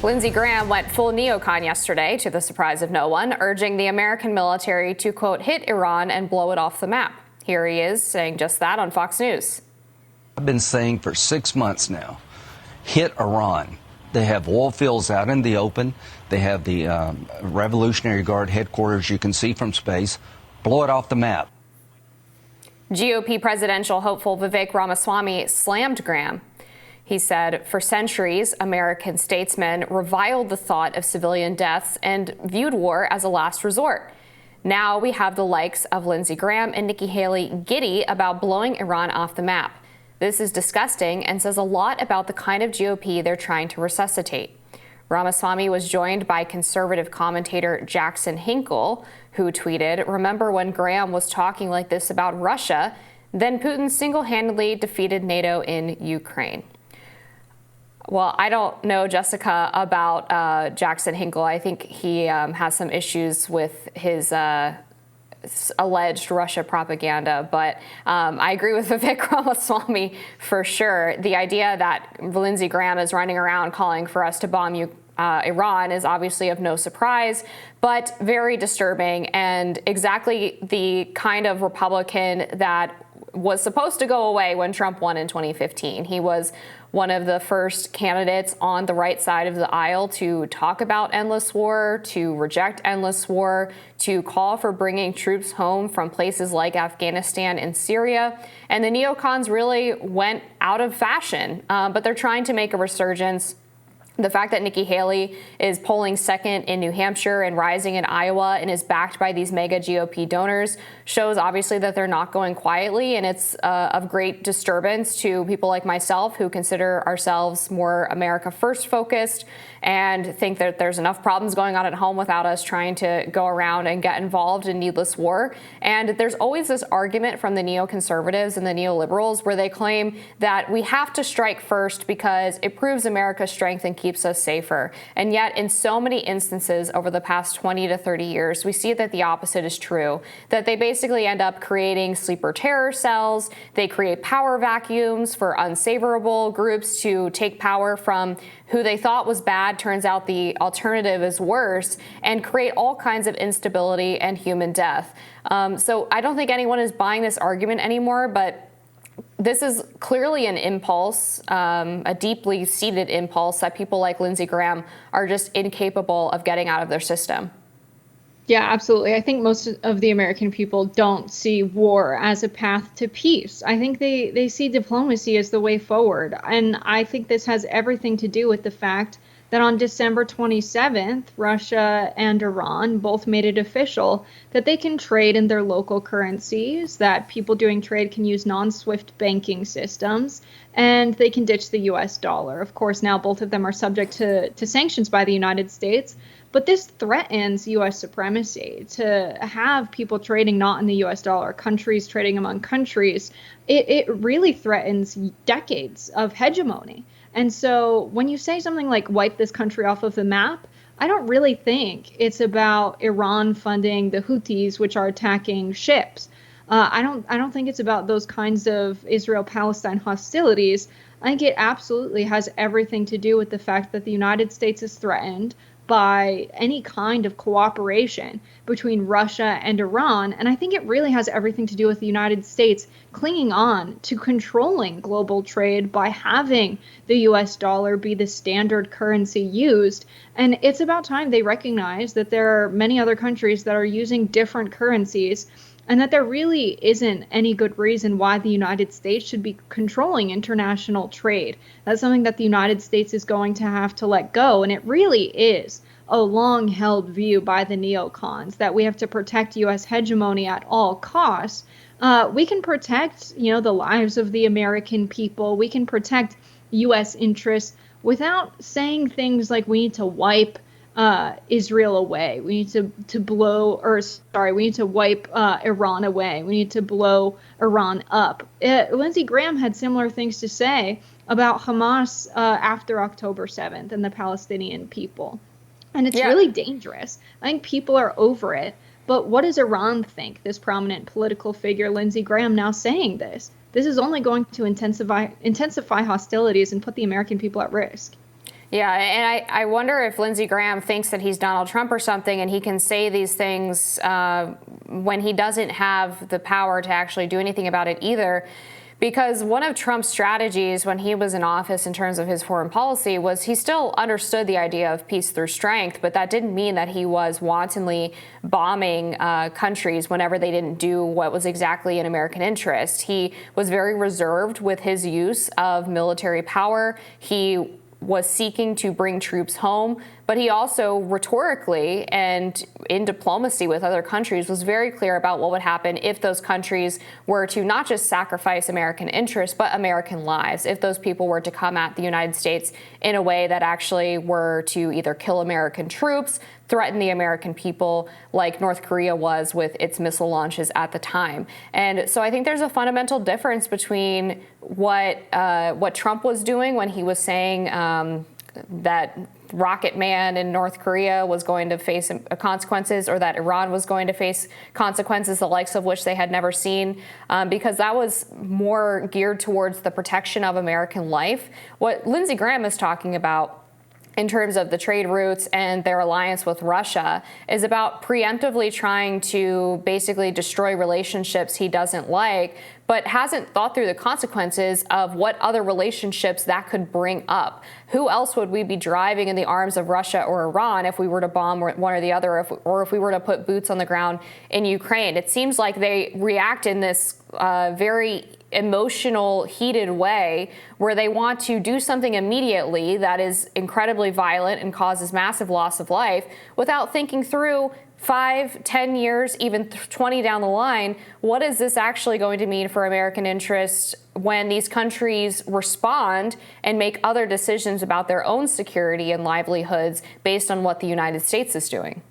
Lindsey Graham went full neocon yesterday, to the surprise of no one, urging the American military to, quote, hit Iran and blow it off the map. Here he is saying just that on Fox News. I've been saying for 6 months now, hit Iran. They have oil fields out in the open. They have the Revolutionary Guard headquarters you can see from space. Blow it off the map. GOP presidential hopeful Vivek Ramaswamy slammed Graham. He said, for centuries, American statesmen reviled the thought of civilian deaths and viewed war as a last resort. Now we have the likes of Lindsey Graham and Nikki Haley giddy about blowing Iran off the map. This is disgusting and says a lot about the kind of GOP they're trying to resuscitate. Ramaswamy was joined by conservative commentator Jackson Hinkle, who tweeted, remember when Graham was talking like this about Russia, then Putin single-handedly defeated NATO in Ukraine. Well, I don't know, Jessica, about Jackson Hinkle. I think he has some issues with his alleged Russia propaganda, but I agree with Vivek Ramaswamy for sure. The idea that Lindsey Graham is running around calling for us to bomb Iran is obviously of no surprise, but very disturbing and exactly the kind of Republican that was supposed to go away when Trump won in 2015. He was one of the first candidates on the right side of the aisle to talk about endless war, to reject endless war, to call for bringing troops home from places like Afghanistan and Syria. And the neocons really went out of fashion, but they're trying to make a resurgence. The fact that Nikki Haley is polling second in New Hampshire and rising in Iowa and is backed by these mega GOP donors shows obviously that they're not going quietly, and it's of great disturbance to people like myself who consider ourselves more America First focused and think that there's enough problems going on at home without us trying to go around and get involved in needless war. And there's always this argument from the neoconservatives and the neoliberals where they claim that we have to strike first because it proves America's strength and keeps us safer. And yet, in so many instances over the past 20 to 30 years, we see that the opposite is true, that they basically end up creating sleeper terror cells. They create power vacuums for unsavourable groups to take power from who they thought was bad. Turns out the alternative is worse, and create all kinds of instability and human death. So I don't think anyone is buying this argument anymore, but this is clearly an impulse, a deeply seated impulse that people like Lindsey Graham are just incapable of getting out of their system. Yeah, absolutely. I think most of the American people don't see war as a path to peace. I think they see diplomacy as the way forward. And I think this has everything to do with the fact that on December 27th, Russia and Iran both made it official that they can trade in their local currencies, that people doing trade can use non-SWIFT banking systems, and they can ditch the US dollar. Of course, now both of them are subject to sanctions by the United States, but this threatens US supremacy. To have people trading not in the US dollar, countries trading among countries, it really threatens decades of hegemony. And so when you say something like wipe this country off of the map, I don't really think it's about Iran funding the Houthis, which are attacking ships. I don't think it's about those kinds of Israel-Palestine hostilities. I think it absolutely has everything to do with the fact that the United States is threatened by any kind of cooperation between Russia and Iran. And I think it really has everything to do with the United States clinging on to controlling global trade by having the US dollar be the standard currency used. And it's about time they recognize that there are many other countries that are using different currencies, and that there really isn't any good reason why the United States should be controlling international trade. That's something that the United States is going to have to let go. And it really is a long-held view by the neocons that we have to protect U.S. hegemony at all costs. We can protect, the lives of the American people. We can protect U.S. interests without saying things like we need to wipe Israel away. We need to wipe Iran away. We need to blow Iran up. Lindsey Graham had similar things to say about Hamas after October 7th and the Palestinian people. And it's really dangerous. I think people are over it. But what does Iran think? This prominent political figure, Lindsey Graham, now saying this. This is only going to intensify hostilities and put the American people at risk. Yeah, and I wonder if Lindsey Graham thinks that he's Donald Trump or something, and he can say these things when he doesn't have the power to actually do anything about it either. Because one of Trump's strategies when he was in office in terms of his foreign policy was he still understood the idea of peace through strength, but that didn't mean that he was wantonly bombing countries whenever they didn't do what was exactly in American interest. He was very reserved with his use of military power. He was seeking to bring troops home, but he also rhetorically and in diplomacy with other countries was very clear about what would happen if those countries were to not just sacrifice American interests, but American lives, if those people were to come at the United States in a way that actually were to either kill American troops, threaten the American people like North Korea was with its missile launches at the time. And so I think there's a fundamental difference between what Trump was doing when he was saying that Rocket Man in North Korea was going to face consequences, or that Iran was going to face consequences, the likes of which they had never seen, because that was more geared towards the protection of American life. What Lindsey Graham is talking about in terms of the trade routes and their alliance with Russia is about preemptively trying to basically destroy relationships he doesn't like, but hasn't thought through the consequences of what other relationships that could bring up. Who else would we be driving in the arms of Russia or Iran if we were to bomb one or the other, or if we were to put boots on the ground in Ukraine? It seems like they react in this very emotional, heated way where they want to do something immediately that is incredibly violent and causes massive loss of life without thinking through 5, 10 years, even 20 down the line, what is this actually going to mean for American interests when these countries respond and make other decisions about their own security and livelihoods based on what the United States is doing?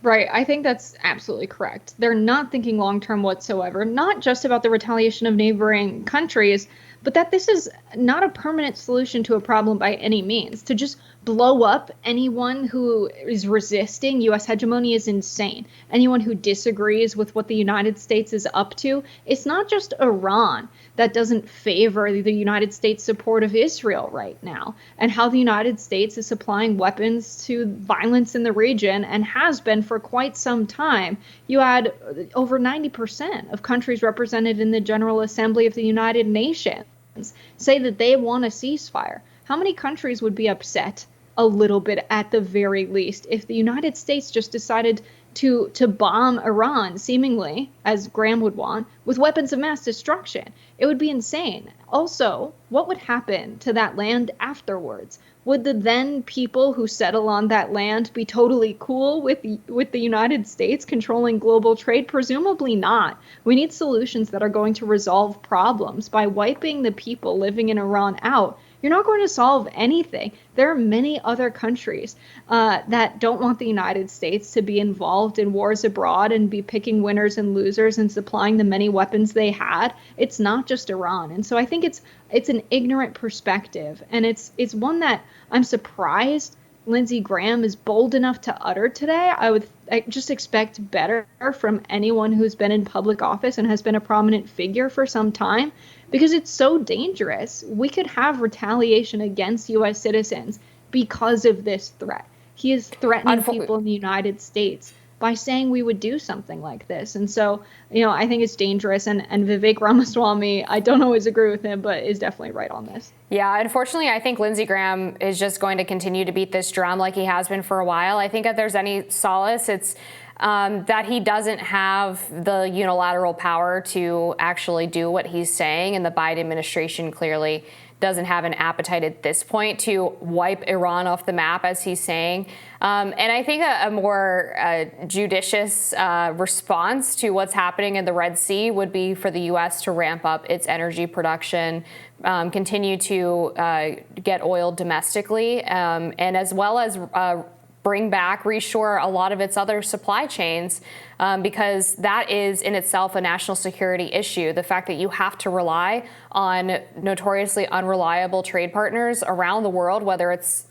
Right. I think that's absolutely correct. They're not thinking long term whatsoever, not just about the retaliation of neighboring countries, but that this is not a permanent solution to a problem by any means. To just blow up anyone who is resisting U.S. hegemony is insane. Anyone who disagrees with what the United States is up to. It's not just Iran that doesn't favor the United States' support of Israel right now, and how the United States is supplying weapons to violence in the region and has been for quite some time. You had over 90% of countries represented in the General Assembly of the United Nations say that they want a ceasefire. How many countries would be upset a little bit at the very least if the United States just decided to bomb Iran, seemingly, as Graham would want, with weapons of mass destruction? It would be insane. Also, what would happen to that land afterwards? Would the then people who settle on that land be totally cool with the United States controlling global trade? Presumably not. We need solutions that are going to resolve problems. By wiping the people living in Iran out, you're not going to solve anything. There are many other countries that don't want the United States to be involved in wars abroad and be picking winners and losers and supplying the many weapons they had. It's not just Iran. And so I think it's an ignorant perspective. And it's one that I'm surprised Lindsey Graham is bold enough to utter today. I just expect better from anyone who's been in public office and has been a prominent figure for some time, because it's so dangerous. We could have retaliation against U.S. citizens because of this threat. He is threatening people in the United States by saying we would do something like this. And so, I think it's dangerous. And Vivek Ramaswamy, I don't always agree with him, but is definitely right on this. Yeah, unfortunately, I think Lindsey Graham is just going to continue to beat this drum like he has been for a while. I think if there's any solace, it's that he doesn't have the unilateral power to actually do what he's saying. And the Biden administration clearly doesn't have an appetite at this point to wipe Iran off the map, as he's saying. And I think a more judicious response to what's happening in the Red Sea would be for the U.S. to ramp up its energy production, continue to get oil domestically, and as well as bring back, reshore a lot of its other supply chains, because that is in itself a national security issue. The fact that you have to rely on notoriously unreliable trade partners around the world, whether it's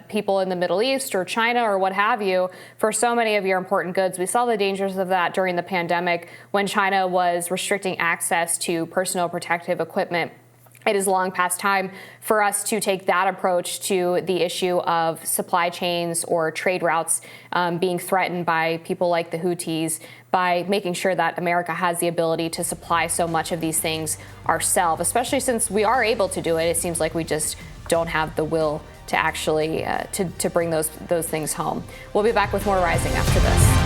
people in the Middle East or China or what have you, for so many of your important goods. We saw the dangers of that during the pandemic when China was restricting access to personal protective equipment it is long past time for us to take that approach to the issue of supply chains or trade routes being threatened by people like the Houthis, by making sure that America has the ability to supply so much of these things ourselves, especially since we are able to do it. It seems like we just don't have the will to actually to bring those things home. We'll be back with more Rising after this.